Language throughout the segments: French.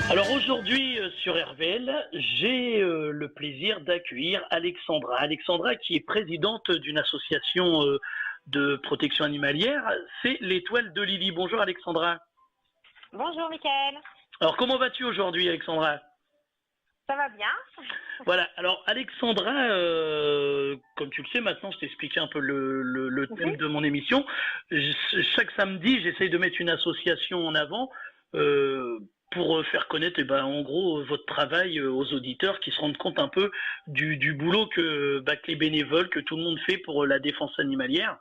Alors aujourd'hui sur RVL, j'ai le plaisir d'accueillir Alexandra. Alexandra qui est présidente d'une association de protection animalière, c'est l'Étoile de Lily. Bonjour Alexandra. Bonjour Mickaël, Alors comment vas-tu aujourd'hui Alexandra? ça va bien? Voilà, alors Alexandra, comme tu le sais maintenant, je t'ai expliqué un peu le thème de mon émission. Chaque samedi, j'essaye de mettre une association en avant pour faire connaître, en gros, votre travail aux auditeurs qui se rendent compte un peu du boulot que les bénévoles, que tout le monde fait pour la défense animalière.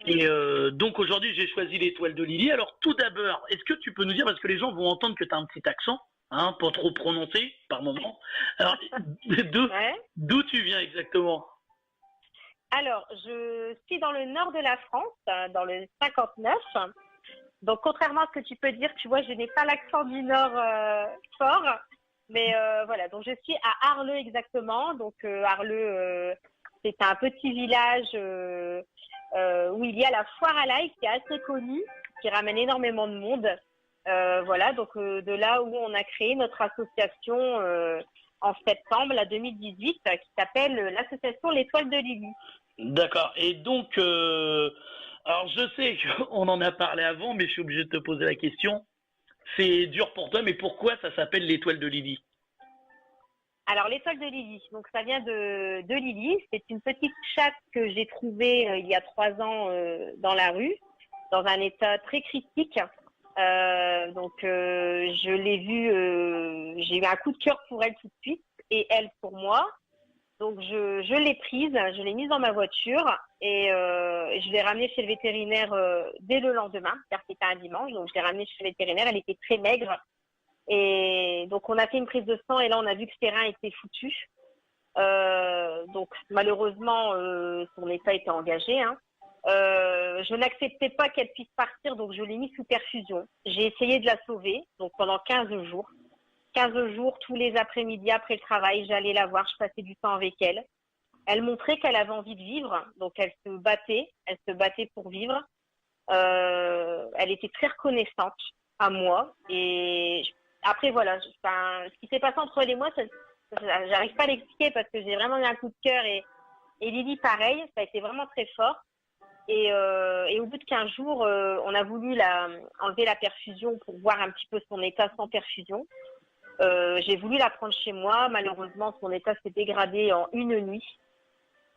Et donc aujourd'hui, j'ai choisi l'Étoile de Lily. Alors tout d'abord, est-ce que tu peux nous dire, parce que les gens vont entendre que tu as un petit accent, hein, pas trop prononcé par moment. Alors Ouais. d'où tu viens exactement? Alors, je suis dans le nord de la France, dans le 59. Donc, contrairement à ce que tu peux dire, tu vois, je n'ai pas l'accent du nord fort. Mais voilà, donc je suis à Arleux exactement. Donc, Arleux, c'est un petit village où il y a la foire à l'ail qui est assez connue, qui ramène énormément de monde. Voilà, donc de là où on a créé notre association en septembre 2018 qui s'appelle l'association L'Étoile de Lily. D'accord. Et donc, alors je sais qu'on en a parlé avant, mais je suis obligé de te poser la question. C'est dur pour toi, mais pourquoi ça s'appelle l'Étoile de Lily? Alors l'Étoile de Lily, donc ça vient de Lily. C'est une petite chatte que j'ai trouvée il y a 3 ans dans la rue, dans un état très critique. Je l'ai vue, j'ai eu un coup de cœur pour elle tout de suite et elle pour moi. Donc je l'ai prise, je l'ai mise dans ma voiture et je l'ai ramenée chez le vétérinaire dès le lendemain, car c'était un dimanche. Donc je l'ai ramenée chez le vétérinaire, elle était très maigre. Et donc on a fait une prise de sang et là on a vu que ses reins étaient foutus. Donc malheureusement son état était engagé, hein. Je n'acceptais pas qu'elle puisse partir, donc je l'ai mis sous perfusion. J'ai essayé de la sauver, donc pendant 15 jours. 15 jours, tous les après-midi après le travail, j'allais la voir, je passais du temps avec elle. Elle montrait qu'elle avait envie de vivre, donc elle se battait pour vivre. Elle était très reconnaissante à moi. Et après, voilà, ce qui s'est passé entre elle et moi, j'arrive pas à l'expliquer parce que j'ai vraiment eu un coup de cœur et Lily, pareil, ça a été vraiment très fort. Et au bout de 15 jours, on a voulu enlever la perfusion pour voir un petit peu son état sans perfusion. J'ai voulu la prendre chez moi. Malheureusement, son état s'est dégradé en une nuit.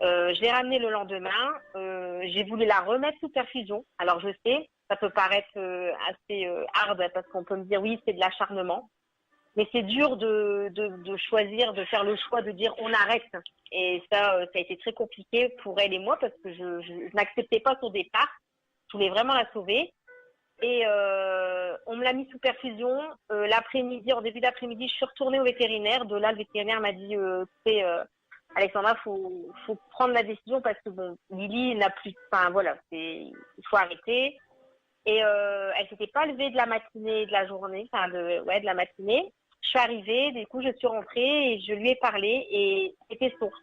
Je l'ai ramenée le lendemain. J'ai voulu la remettre sous perfusion. Alors, je sais, ça peut paraître assez hard parce qu'on peut me dire oui, c'est de l'acharnement. Mais c'est dur de choisir, de faire le choix de dire on arrête. Et ça a été très compliqué pour elle et moi parce que je n'acceptais pas son départ. Je voulais vraiment la sauver. Et on me l'a mis sous perfusion. L'après-midi, en début d'après-midi, je suis retournée au vétérinaire. De là, le vétérinaire m'a dit Alexandra, faut prendre la décision parce que bon, Lily n'a plus. Enfin voilà, il faut arrêter. Et elle s'était pas levée de la matinée, de la journée, de la matinée. Je suis arrivée, du coup, je suis rentrée et je lui ai parlé et c'était sourd.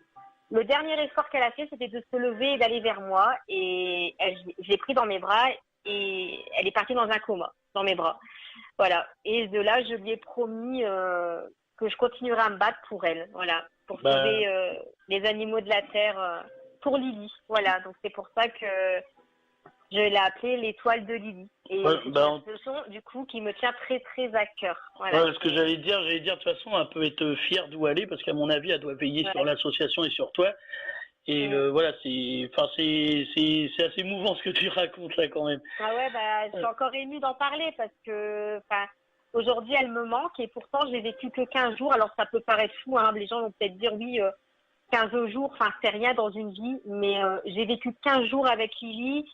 Le dernier effort qu'elle a fait, c'était de se lever et d'aller vers moi. Et je l'ai pris dans mes bras et elle est partie dans un coma, dans mes bras. Voilà. Et de là, je lui ai promis que je continuerai à me battre pour elle. Voilà. Pour sauver les animaux de la terre pour Lily. Voilà. Donc, c'est pour ça que je l'ai appelée l'Étoile de Lily. Et c'est une association, du coup, qui me tient très, très à cœur. Voilà. Ouais, ce que j'allais dire, de toute façon, elle peut être fière d'où elle est, parce qu'à mon avis, elle doit veiller sur l'association et sur toi. Et voilà, c'est assez émouvant ce que tu racontes là quand même. Ah ouais, je suis encore émue d'en parler parce que aujourd'hui, elle me manque et pourtant, j'ai vécu que 15 jours. Alors, ça peut paraître fou, hein, les gens vont peut-être dire oui, 15 jours, c'est rien dans une vie, mais j'ai vécu 15 jours avec Lily.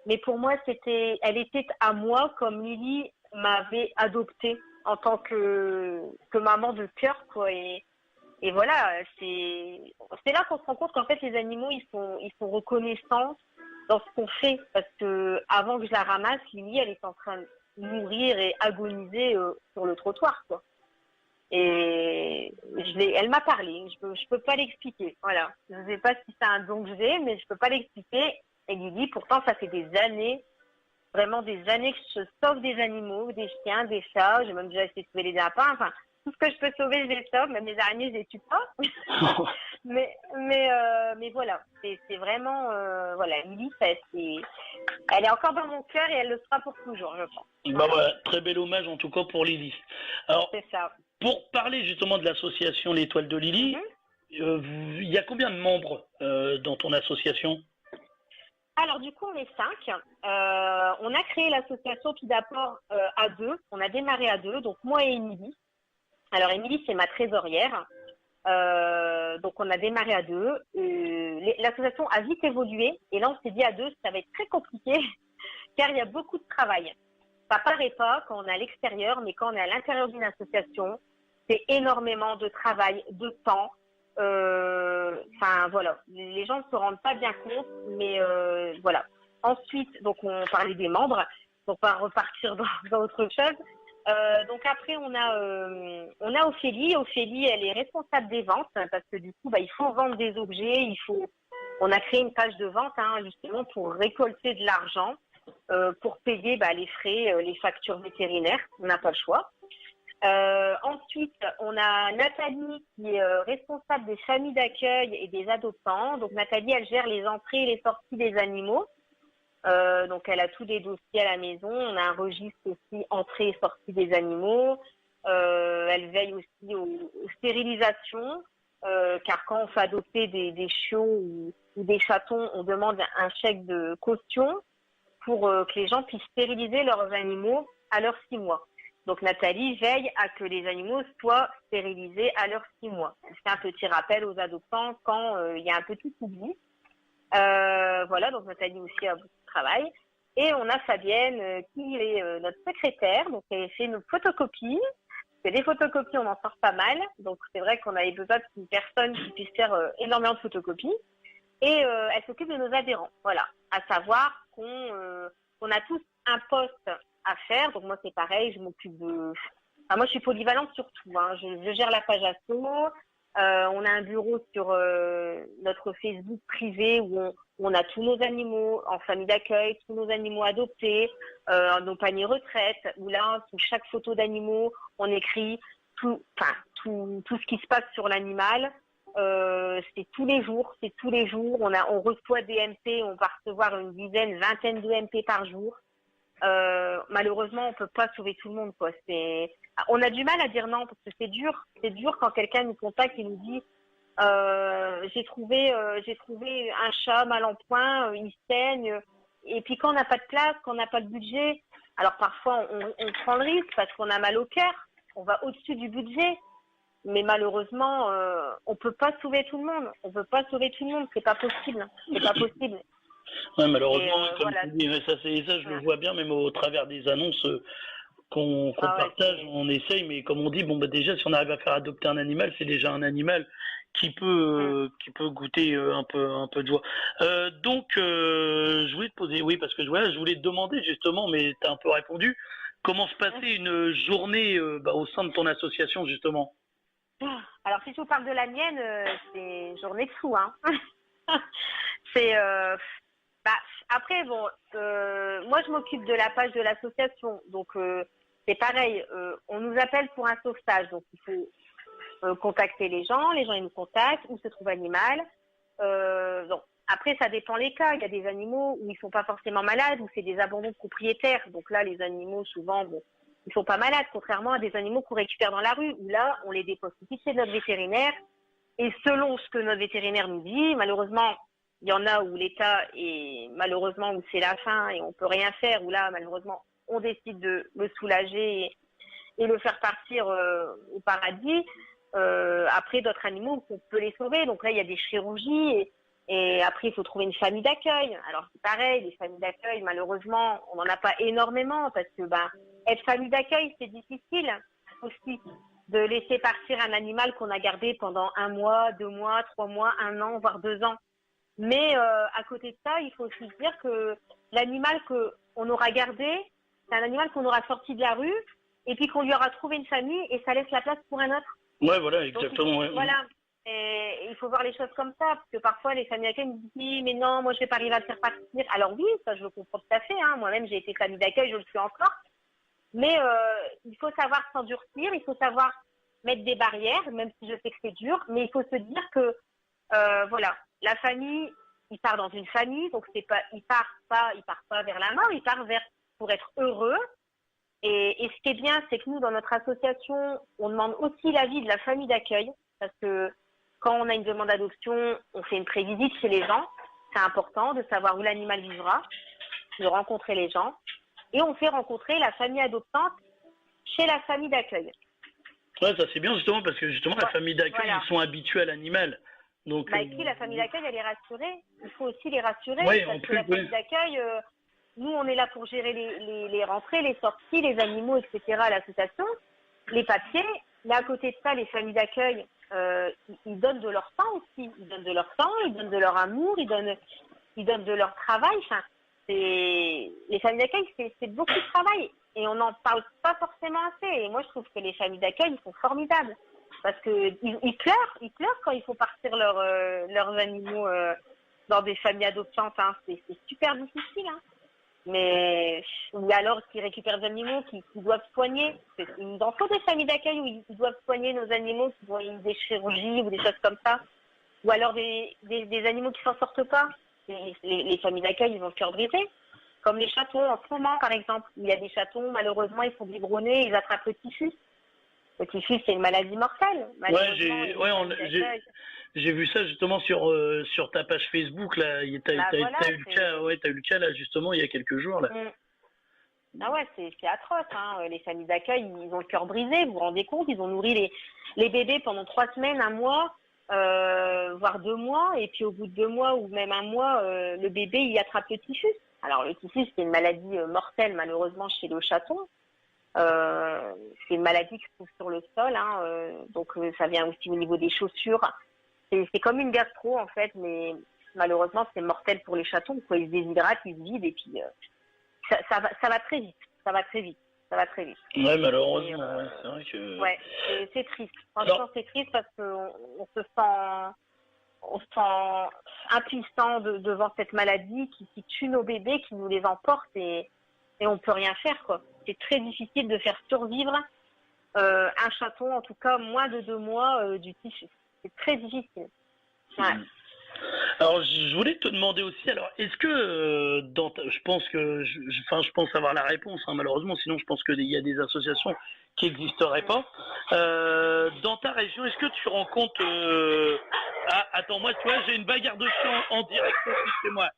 Mais pour moi, elle était à moi comme Lily m'avait adoptée en tant que maman de cœur, quoi. Et voilà, c'est là qu'on se rend compte qu'en fait, les animaux, ils sont reconnaissants dans ce qu'on fait. Parce que avant que je la ramasse, Lily, elle est en train de mourir et agoniser sur le trottoir, quoi. Et elle m'a parlé. Je peux pas l'expliquer. Voilà. Je ne sais pas si c'est un don que j'ai, mais je peux pas l'expliquer. Et Lily, pourtant, ça fait des années vraiment des années que je sauve des animaux, des chiens, des chats. J'ai même déjà essayé de sauver les lapins. Enfin, tout ce que je peux sauver, je les sauve. Même les araignées, je les tue pas. mais voilà, c'est vraiment, voilà, Lily, elle est encore dans mon cœur et elle le sera pour toujours, je pense. Bah ouais, très bel hommage en tout cas pour Lily. Alors, c'est ça. Pour parler justement de l'association L'Étoile de Lily, il y a combien de membres dans ton association? Alors du coup, on est 5. On a créé l'association tout d'abord à 2. On a démarré à 2, donc moi et Émilie. Alors Émilie, c'est ma trésorière. Donc on a démarré à 2. L'association a vite évolué et là on s'est dit à 2, ça va être très compliqué car il y a beaucoup de travail. Ça paraît pas quand on est à l'extérieur, mais quand on est à l'intérieur d'une association, c'est énormément de travail, de temps. Enfin voilà, les gens ne se rendent pas bien compte, mais voilà. Ensuite, donc on parlait des membres, donc on va repartir dans autre chose. Donc après on a Ophélie. Ophélie, elle est responsable des ventes parce que du coup, il faut vendre des objets, on a créé une page de vente justement pour récolter de l'argent pour payer les frais, les factures vétérinaires. On n'a pas le choix. Ensuite, on a Nathalie qui est responsable des familles d'accueil et des adoptants. Donc Nathalie, elle gère les entrées et les sorties des animaux. Donc elle a tous les dossiers à la maison. On a un registre aussi entrée et sortie des animaux. Elle veille aussi aux stérilisations, car quand on fait adopter des chiots ou des chatons, on demande un chèque de caution pour que les gens puissent stériliser leurs animaux à leurs 6 mois. Donc Nathalie veille à que les animaux soient stérilisés à leurs 6 mois. Elle fait un petit rappel aux adoptants quand il y a un petit oubli. Voilà, donc Nathalie aussi a beaucoup de travail. Et on a Fabienne qui est notre secrétaire, donc elle fait nos photocopies. C'est des photocopies, on en sort pas mal. Donc c'est vrai qu'on avait besoin d'une personne qui puisse faire énormément de photocopies. Et elle s'occupe de nos adhérents. Voilà, à savoir qu'on a tous un poste à faire. Donc moi c'est pareil, je m'occupe de. Enfin, moi je suis polyvalente sur tout. Je gère la page asso. On a un bureau sur notre Facebook privé où on a tous nos animaux en famille d'accueil, tous nos animaux adoptés, nos paniers retraite, où là, sous chaque photo d'animaux, on écrit tout ce qui se passe sur l'animal. C'est tous les jours. On reçoit des MP, on va recevoir une dizaine, vingtaine de MP par jour. Malheureusement, on peut pas sauver tout le monde, quoi. On a du mal à dire non parce que c'est dur quand quelqu'un nous contacte et nous dit j'ai trouvé un chat mal en point, il saigne. Et puis quand on n'a pas de place, quand on n'a pas de budget, alors parfois on prend le risque parce qu'on a mal au cœur, on va au-dessus du budget. Mais malheureusement, on peut pas sauver tout le monde. C'est pas possible. Ouais, malheureusement, comme voilà. tu dis, ça je le vois bien, même au travers des annonces qu'on partage, on essaye, mais comme on dit, déjà, si on arrive à faire adopter un animal, c'est déjà un animal qui peut goûter un peu de joie. Donc, je voulais te poser, oui, parce que je voulais te demander justement, mais tu as un peu répondu, comment se passait une journée au sein de ton association, justement? Alors, si je vous parle de la mienne, c'est une journée de fou, hein. C'est après moi je m'occupe de la page de l'association, donc c'est pareil, on nous appelle pour un sauvetage, donc il faut contacter les gens ils nous contactent, où se trouve l'animal. Donc après ça dépend les cas, il y a des animaux où ils sont pas forcément malades, où c'est des abandons de propriétaires, donc là les animaux souvent ils sont pas malades, contrairement à des animaux qu'on récupère dans la rue, où là on les dépose tout chez notre vétérinaire, et selon ce que notre vétérinaire nous dit, malheureusement il y en a où l'État est malheureusement où c'est la fin et on peut rien faire, où là malheureusement on décide de le soulager et le faire partir au paradis. Après d'autres animaux on peut les sauver, donc là il y a des chirurgies et après il faut trouver une famille d'accueil. Alors c'est pareil, les familles d'accueil malheureusement on n'en a pas énormément parce que être famille d'accueil c'est difficile aussi de laisser partir un animal qu'on a gardé pendant 1 mois, 2 mois, 3 mois, 1 an, voire 2 ans. Mais à côté de ça, il faut aussi se dire que l'animal qu'on aura gardé, c'est un animal qu'on aura sorti de la rue et puis qu'on lui aura trouvé une famille et ça laisse la place pour un autre. Ouais, voilà, exactement. Donc, voilà. Et il faut voir les choses comme ça, parce que parfois les familles d'accueil me disent oui, mais non, moi je vais pas arriver à le faire partir. Alors oui, ça je le comprends tout à fait. Hein. Moi-même j'ai été famille d'accueil, je le suis encore. Mais il faut savoir s'endurcir, il faut savoir mettre des barrières, même si je sais que c'est dur. Mais il faut se dire que voilà, la famille, il part dans une famille, donc c'est pas, il part pas vers la mort, il part vers pour être heureux. Et ce qui est bien, c'est que nous, dans notre association, on demande aussi l'avis de la famille d'accueil, parce que quand on a une demande d'adoption, on fait une prévisite chez les gens. C'est important de savoir où l'animal vivra, de rencontrer les gens. Et on fait rencontrer la famille adoptante chez la famille d'accueil. Ouais, ça c'est bien justement parce que justement la famille d'accueil, voilà. Ils sont habitués à l'animal. Donc, bah, ici, la famille d'accueil, elle est rassurée. Il faut aussi les rassurer, ouais, parce en que plus, la famille d'accueil, nous, on est là pour gérer les rentrées, les sorties, les animaux, etc. à l'association, les papiers. Mais à côté de ça, les familles d'accueil, ils donnent de leur temps aussi. Ils donnent de leur temps, ils donnent de leur amour, ils donnent de leur travail. Enfin, les familles d'accueil, c'est beaucoup de travail. Et on n'en parle pas forcément assez. Et moi, je trouve que les familles d'accueil, ils sont formidables. Parce que ils pleurent quand il faut partir leurs animaux dans des familles adoptantes. Hein. C'est super difficile. Hein. Mais ou alors qu'ils récupèrent des animaux qui doivent soigner. Il nous en faut des familles d'accueil où ils doivent soigner nos animaux qui ont des chirurgies ou des choses comme ça. Ou alors des animaux qui s'en sortent pas. Les familles d'accueil, ils ont le cœur brisé. Comme les chatons en ce moment, par exemple. Il y a des chatons, malheureusement, ils sont biberonnés, ils attrapent le typhus. Le typhus, c'est une maladie mortelle. J'ai vu ça justement sur ta page Facebook là. T'as eu le cas là justement il y a quelques jours là. Ah ouais, c'est atroce. Hein. Les familles d'accueil, ils ont le cœur brisé. Vous vous rendez compte, ils ont nourri les bébés pendant 3 semaines, 1 mois, voire 2 mois, et puis au bout de 2 mois ou même 1 mois, le bébé il attrape le typhus. Alors le typhus, c'est une maladie mortelle malheureusement chez le chaton. C'est une maladie qui se trouve sur le sol, hein, donc ça vient aussi au niveau des chaussures. C'est comme une gastro en fait, mais malheureusement c'est mortel pour les chatons. Quoi. Ils se déshydratent, ils se vident et puis ça va très vite. Ça va très vite. Ouais, malheureusement, c'est vrai que. Ouais, c'est triste. Franchement, c'est triste parce qu'on se sent impuissant devant cette maladie qui tue nos bébés, qui nous les emporte et on peut rien faire quoi. C'est très difficile de faire survivre un chaton, en tout cas moins de 2 mois du typhus. C'est très difficile. Ouais. Alors, je voulais te demander aussi, alors, est-ce que, je pense que, je pense avoir la réponse, hein, malheureusement, sinon je pense qu'il y a des associations qui n'existeraient pas. Dans ta région, est-ce que tu rencontres... Ah, attends, moi, tu vois, j'ai une bagarre de chiens en direct aussi chez moi.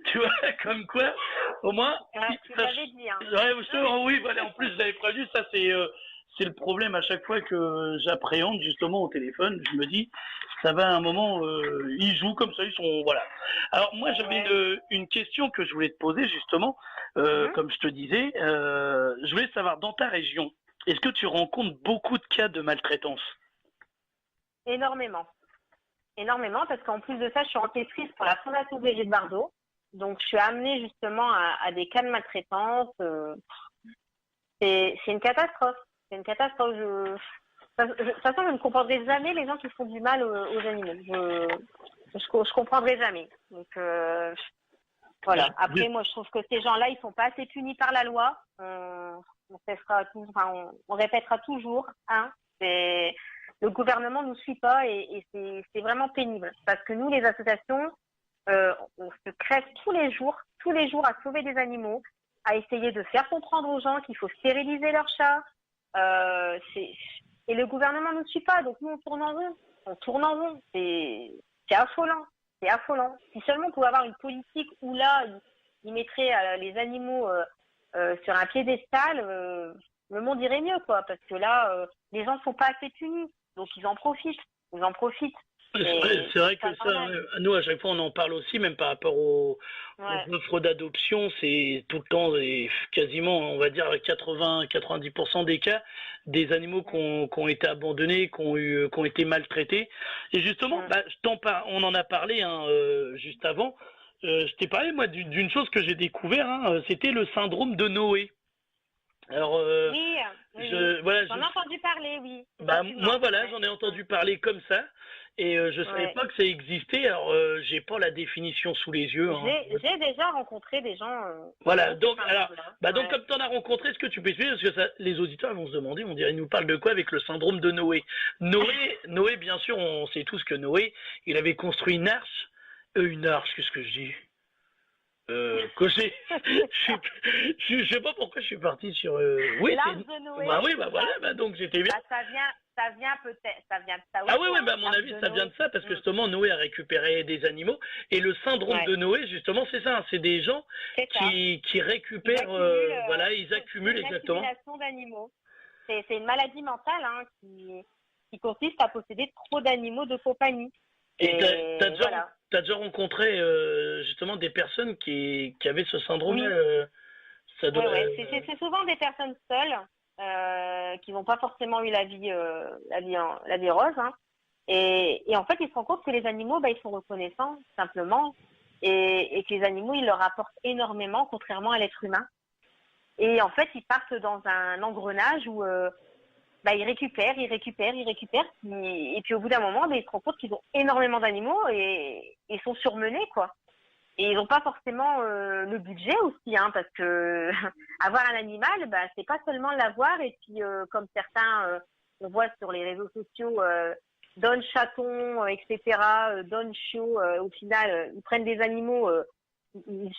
Tu vois, comme quoi, au moins... tu l'avais dit, hein. Ouais, oui, voilà, en plus, j'avais prévu, ça, c'est le problème à chaque fois que j'appréhende justement au téléphone. Je me dis, ça va à un moment, ils jouent comme ça, ils sont voilà. Alors moi j'avais une question que je voulais te poser justement, comme je te disais, je voulais savoir dans ta région, est-ce que tu rencontres beaucoup de cas de maltraitance? Énormément, parce qu'en plus de ça, je suis enquêtrice pour la Fondation Brigitte Bardot, donc je suis amenée justement à des cas de maltraitance. C'est une catastrophe. C'est une catastrophe. De toute façon, je ne comprendrai jamais les gens qui font du mal aux animaux. Je comprendrai jamais. Donc, voilà. Après, moi, je trouve que ces gens-là, ils sont pas assez punis par la loi. On répétera toujours. Hein, le gouvernement nous suit pas et c'est vraiment pénible. Parce que nous, les associations, on se crève tous les jours à sauver des animaux, à essayer de faire comprendre aux gens qu'il faut stériliser leurs chats. Et le gouvernement ne nous suit pas, donc nous on tourne en rond. C'est affolant. Si seulement on pouvait avoir une politique où là, ils mettraient les animaux sur un piédestal, le monde irait mieux, quoi. Parce que là, les gens ne sont pas assez punis, donc ils en profitent. C'est vrai que ça, nous à chaque fois on en parle aussi, même par rapport aux offres d'adoption, c'est tout le temps, quasiment on va dire 80-90% des cas, des animaux qui ont été abandonnés, qui ont été maltraités. Et justement, on en a parlé juste avant, je t'ai parlé moi d'une chose que j'ai découvert, c'était le syndrome de Noé. Alors, Oui, oui, oui. voilà, J'en ai entendu parler, oui. bah, moi, Effectivement. voilà, Ouais. j'en ai entendu parler comme ça, et je savais Ouais. pas que ça existait. Alors, j'ai pas la définition sous les yeux, hein. J'ai déjà rencontré des gens qui Voilà, ont ce donc, alors, syndrome-là. bah, donc Ouais. comme tu en as rencontré, est-ce que tu peux expliquer, parce que ça, les auditeurs vont se demander, on dirait, ils nous parlent de quoi avec le syndrome de Noé. Noé, bien sûr, on sait tous que Noé, il avait construit une arche, qu'est-ce que je dis? Que j'ai, je sais pas pourquoi je suis parti sur, oui, L'arche de bah Noé, oui, bah voilà, bah donc j'étais bien. bah, ça vient peut-être, ça vient de ça Ah oui, aussi, oui, hein, bah à mon l'arche avis, de ça vient Noé. de ça, parce que Mm. justement, Noé a récupéré des animaux, et le syndrome Ouais, de Noé, justement, c'est ça, hein, c'est des gens c'est ça. qui Ils récupèrent, accumulent, voilà, ils c'est accumulent une exactement. accumulation d'animaux. C'est une maladie mentale hein, qui consiste à posséder trop d'animaux de compagnie. Et Et voilà. t'as déjà rencontré justement des personnes qui avaient ce syndrome-là, Oui, ça doit. ouais, ouais. C'est souvent des personnes seules qui n'ont pas forcément eu la vie rose. Hein. Et en fait, ils se rendent compte que les animaux, bah, ils sont reconnaissants, simplement, et que les animaux, ils leur apportent énormément, contrairement à l'être humain. Et en fait, ils partent dans un engrenage où bah, ils récupèrent, et puis au bout d'un moment, bah, ils se rendent compte qu'ils ont énormément d'animaux et ils sont surmenés, quoi. Et ils n'ont pas forcément le budget aussi, hein, parce que avoir un animal, bah, c'est pas seulement l'avoir, et puis comme certains, on voit sur les réseaux sociaux, donne chaton, etc., donne chiot, au final, ils prennent des animaux, ils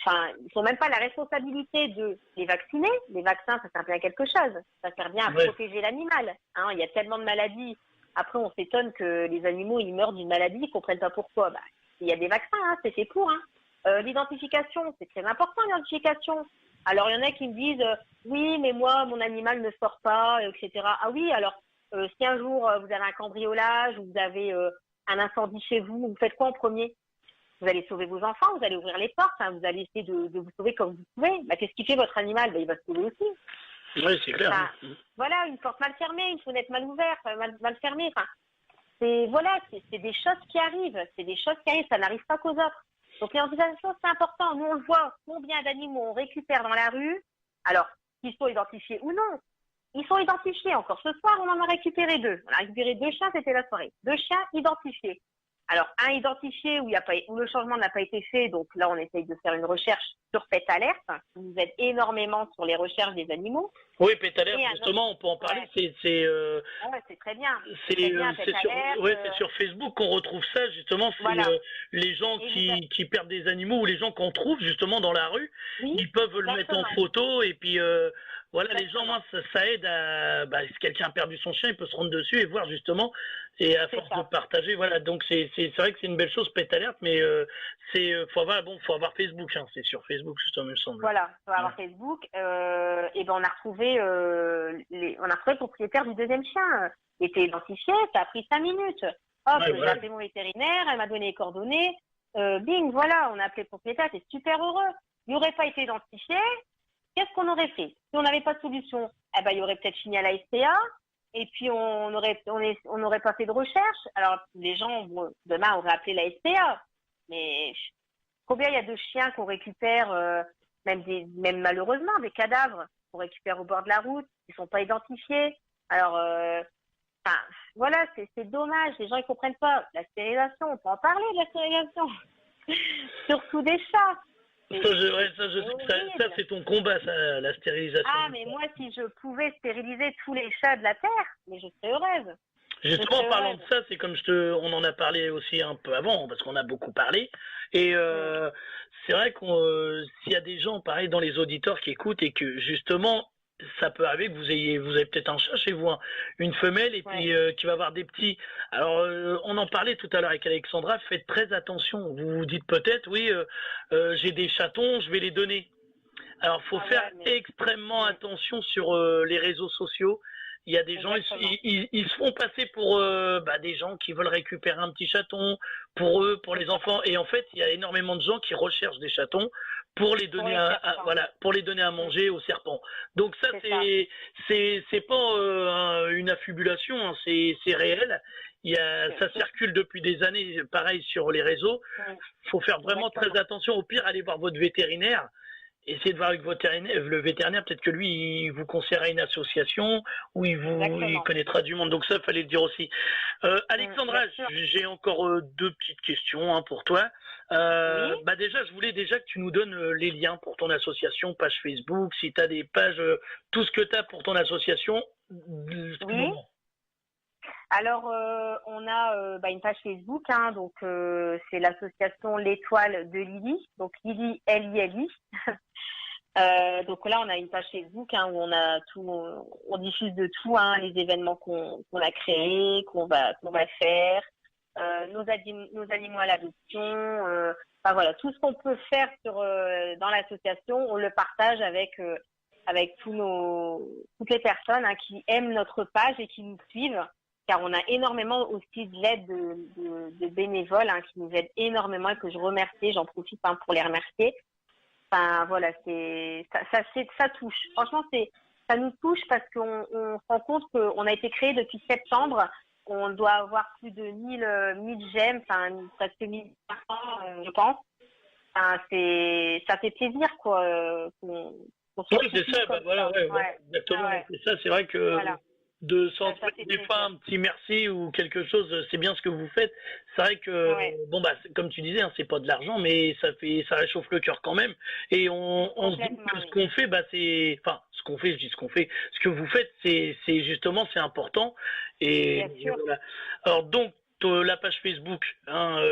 sont même pas la responsabilité de les vacciner. Les vaccins, ça sert bien à quelque chose. Ça sert bien à Ouais. protéger l'animal. Hein, il y a tellement de maladies. Après, on s'étonne que les animaux, ils meurent d'une maladie, ils comprennent pas pourquoi. Bah, il y a des vaccins, hein, c'est fait pour. Hein. L'identification, c'est très important, l'identification. Alors, il y en a qui me disent, oui, mais moi, mon animal ne sort pas, etc. Ah oui, alors, si un jour, vous avez un cambriolage, ou vous avez un incendie chez vous, vous faites quoi en premier? Vous allez sauver vos enfants, vous allez ouvrir les portes, hein, vous allez essayer de vous sauver comme vous pouvez. Bah, qu'est-ce qui fait votre animal? Bah, il va se sauver aussi. Oui, c'est clair. Enfin, Hein. voilà, une porte mal fermée, une fenêtre mal ouverte, mal fermée. Enfin, c'est des choses qui arrivent. C'est des choses qui arrivent, ça n'arrive pas qu'aux autres. Donc l'identification, c'est important. Nous, on le voit, combien d'animaux on récupère dans la rue. Alors, qu'ils soient identifiés ou non. Ils sont identifiés. Encore ce soir, on en a récupéré 2. On a récupéré 2 chiens, c'était la soirée. 2 chiens identifiés. Alors, un identifié où le changement n'a pas été fait, donc là, on essaye de faire une recherche sur Pet Alert, qui nous aide énormément sur les recherches des animaux. Oui, Pet Alert, Et justement, on peut en parler. Ouais. C'est très bien. C'est Très bien, Pet sur, Alert. ouais, c'est sur Facebook qu'on retrouve ça, justement. C'est Voilà. les gens Et qui perdent des animaux ou les gens qu'on trouve justement dans la rue, oui, ils peuvent le mettre en exactement. photo et puis voilà, les gens, Exactement. moi, ça aide à. Bah, si quelqu'un a perdu son chien, il peut se rendre dessus et voir justement. Et à C'est force ça. de partager, voilà. Donc c'est vrai que c'est une belle chose, Pet Alert, mais faut avoir Facebook, hein. C'est sur Facebook, justement, il me semble. Voilà, on va avoir Facebook. Et ben on a retrouvé le propriétaire du deuxième chien. Il était identifié, ça a pris 5 minutes. Hop, Ouais, j'ai voilà. appelé mon vétérinaire, elle m'a donné les coordonnées. Bing, voilà, on a appelé le propriétaire, c'est super heureux. Il n'aurait pas été identifié. Qu'est-ce qu'on aurait fait? Si on n'avait pas de solution, eh ben il aurait peut-être fini à la SPA. Et puis on n'aurait pas fait de recherche. Alors les gens, bon, demain, auraient appelé la SPA. Mais combien il y a de chiens qu'on récupère, même malheureusement, des cadavres qu'on récupère au bord de la route, qui ne sont pas identifiés. Alors, voilà, c'est dommage, les gens ne comprennent pas. La stérilisation, on peut en parler de la stérilisation. Surtout des chats. Ça, je sais que ça c'est ton combat, ça, la stérilisation. Ah, mais moi, si je pouvais stériliser tous les chats de la Terre, mais je serais heureuse. Justement, en parlant de ça, c'est comme on en a parlé aussi un peu avant, parce qu'on a beaucoup parlé. Et c'est vrai qu'on s'il y a des gens, pareil, dans les auditeurs qui écoutent et que justement, ça peut arriver que vous avez peut-être un chat chez vous, hein, une femelle, et puis qui va avoir des petits. Alors, on en parlait tout à l'heure avec Alexandra, faites très attention. Vous vous dites peut-être, oui, j'ai des chatons, je vais les donner. Alors, faut faire extrêmement attention sur les réseaux sociaux. Il y a des gens, ils se font passer pour des gens qui veulent récupérer un petit chaton pour eux, pour les enfants. Et en fait, il y a énormément de gens qui recherchent des chatons pour les donner pour les donner à manger aux serpents. Donc ça, c'est pas une affubulation, hein, c'est réel. Ça circule depuis des années, pareil sur les réseaux. Faut faire vraiment très attention. Au pire, allez voir votre vétérinaire. essayez de voir avec le vétérinaire, peut-être que lui, il vous conseillera une association où il connaîtra du monde. Donc ça, fallait le dire aussi. Alexandra, j'ai encore deux petites questions pour toi. Oui. Déjà, je voulais déjà que tu nous donnes les liens pour ton association, page Facebook, si tu as des pages, tout ce que tu as pour ton association. Oui. Alors, on a une page Facebook, donc c'est l'association L'Étoile de Lily, donc Lily, L-I-L-I. Donc là, on a une page Facebook où on a tout, on diffuse de tout, les événements qu'on a créés, qu'on va faire, nos animaux à l'adoption, voilà, tout ce qu'on peut faire dans l'association, on le partage avec toutes les personnes qui aiment notre page et qui nous suivent. Car on a énormément aussi de l'aide de bénévoles qui nous aident énormément et que je remercie, j'en profite pour les remercier. Enfin voilà, ça touche. Franchement, ça nous touche parce qu'on se rend compte qu'on a été créé depuis septembre. On doit avoir plus de 1000 j'aime, presque 1500 je pense. Ça fait plaisir qu'on oui, c'est ça, voilà, exactement. Ouais. C'est ça, c'est vrai que voilà. de s'entraîner des fois un petit merci ou quelque chose, c'est bien ce que vous faites. C'est vrai que comme tu disais, c'est pas de l'argent, mais ça réchauffe le cœur quand même. Et on se dit que ce qu'on fait, ce que vous faites, c'est justement c'est important. Et voilà. Alors donc la page Facebook,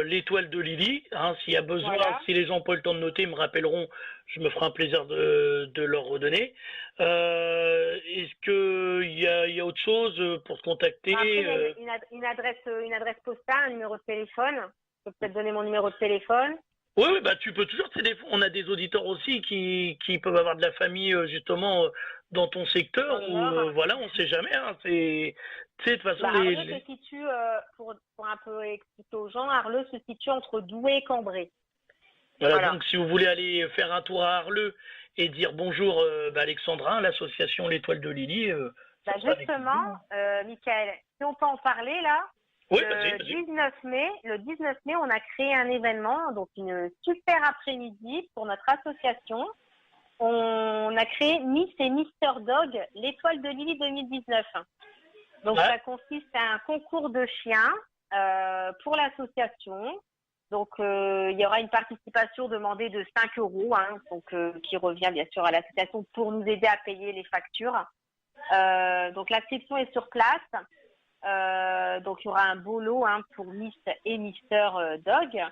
l'Étoile de Lily. S'il y a besoin, si les gens n'ont pas le temps de noter, ils me rappelleront. Je me ferai un plaisir de leur redonner. Est-ce qu'il y a autre chose pour te contacter? Après, il y a une adresse postale, un numéro de téléphone. Je peux peut-être donner mon numéro de téléphone. Oui, tu peux toujours téléphoner. On a des auditeurs aussi qui peuvent avoir de la famille justement dans ton secteur. Voilà, on ne sait jamais. De toute façon, Arleux se situe, pour un peu expliquer aux gens, Arleux se situe entre Douai et Cambrai. Voilà. Donc si vous voulez aller faire un tour à Arleux et dire bonjour Alexandra, l'association L'Étoile de Lily. Justement, Michael, si on peut en parler là, le 19 mai, on a créé un événement, donc une super après-midi pour notre association. On a créé Miss et Mister Dog, l'Étoile de Lily 2019. Donc ça consiste à un concours de chiens pour l'association. Donc il y aura une participation demandée de 5 €, qui revient bien sûr à l'association pour nous aider à payer les factures. Donc l'inscription est sur place. Donc il y aura un beau lot pour Miss et Mister Dog.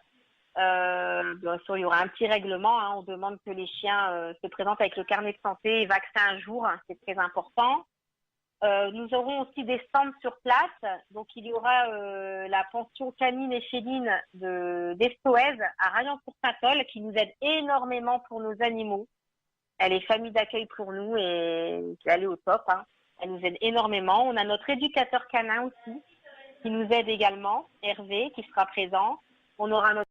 Bien sûr, il y aura un petit règlement. On demande que les chiens se présentent avec le carnet de santé et vaccin un jour. C'est très important. Nous aurons aussi des stands sur place. Donc il y aura la pension canine et féline d'Estoez à Raillan-sur-Saint-Ol qui nous aide énormément pour nos animaux. Elle est famille d'accueil pour nous et elle est au top. Elle nous aide énormément. On a notre éducateur canin aussi qui nous aide également, Hervé, qui sera présent. On aura notre